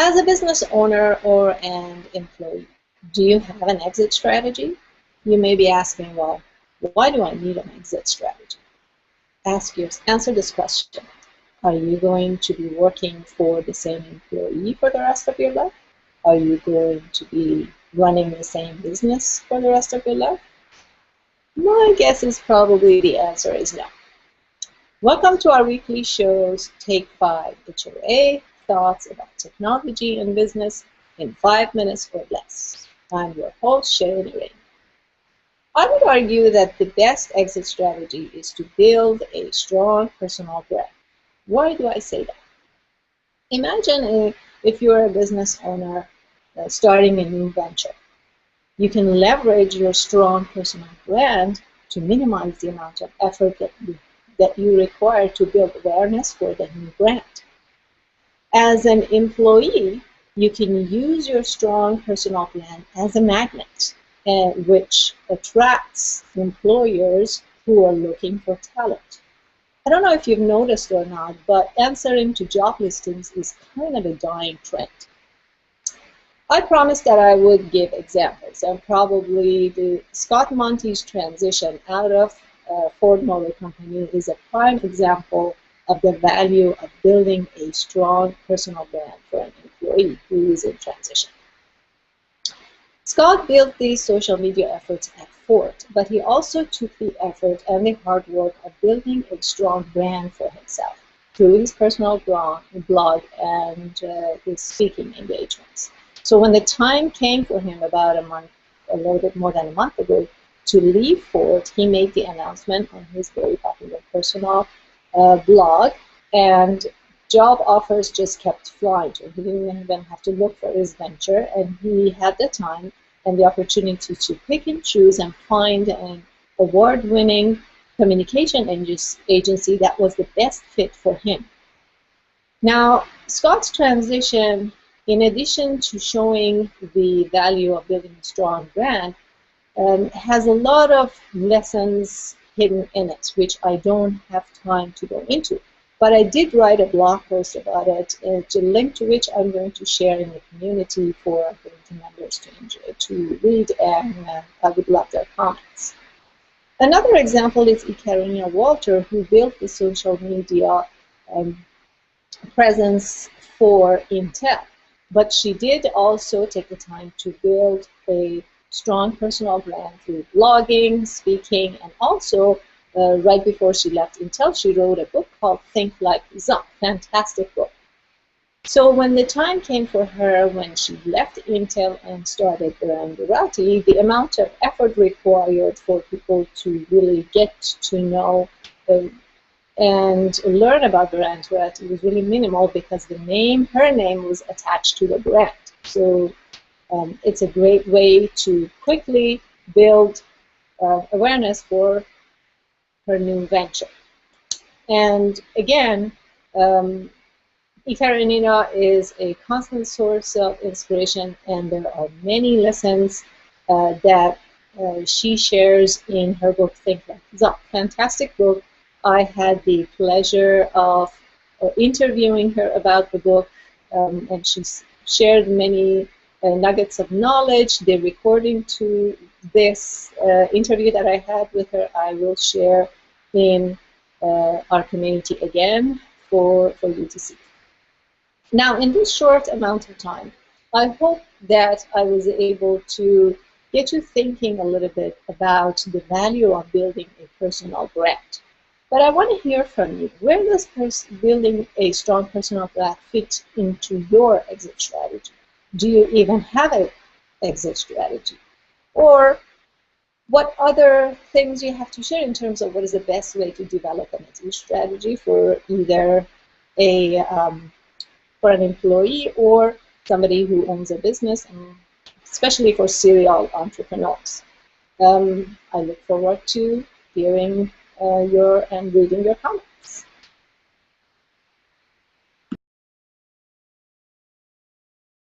As a business owner or an employee, do you have an exit strategy? You may be asking, well, why do I need an exit strategy? Answer this question. Are you going to be working for the same employee for the rest of your life? Are you going to be running the same business for the rest of your life? My guess is probably the answer is no. Welcome to our weekly shows, Take 5 HOA, Thoughts about Technology and Business in 5 minutes or less. I'm your host, Sherry Nouraini. I would argue that the best exit strategy is to build a strong personal brand. Why do I say that? Imagine if you're a business owner starting a new venture. You can leverage your strong personal brand to minimize the amount of effort that you require to build awareness for the new brand. As an employee, you can use your strong personal brand as a magnet, which attracts employers who are looking for talent. I don't know if you've noticed or not, but answering to job listings is kind of a dying trend. I promised that I would give examples, and probably the Scott Monty's transition out of Ford Motor Company is a prime example of the value of building a strong personal brand for an employee who is in transition. Scott built these social media efforts at Ford, but he also took the effort and the hard work of building a strong brand for himself through his personal blog and his speaking engagements. So when the time came for him about a little bit more than a month ago, to leave Ford, he made the announcement on his very popular personal blog, and job offers just kept flying to him. He didn't even have to look for his venture, and he had the time and the opportunity to pick and choose and find an award-winning communication agency that was the best fit for him. Now, Scott's transition, in addition to showing the value of building a strong brand, has a lot of lessons hidden in it, which I don't have time to go into. But I did write a blog post about it, a link to which I'm going to share in the community for our community members to read, and I would love their comments. Another example is Karina Walter, who built the social media presence for Intel. But she did also take the time to build a strong personal brand through blogging, speaking, and also right before she left Intel, she wrote a book called Think Like Zuck, fantastic book. So when the time came for her, when she left Intel and started Gujarati, the amount of effort required for people to really get to know and learn about Gujarati was really minimal because her name was attached to the brand. So it's a great way to quickly build awareness for her new venture. And again, Karenina is a constant source of inspiration, and there are many lessons that she shares in her book, Think Like Zuck. Fantastic book. I had the pleasure of interviewing her about the book, and she shared many nuggets of knowledge. The recording to this interview that I had with her, I will share in our community again for you to see. Now, in this short amount of time, I hope that I was able to get you thinking a little bit about the value of building a personal brand. But I want to hear from you. Where does building a strong personal brand fit into your exit strategy? Do you even have an exit strategy? Or what other things you have to share in terms of what is the best way to develop an exit strategy for either for an employee or somebody who owns a business, and especially for serial entrepreneurs? I look forward to hearing and reading your comments.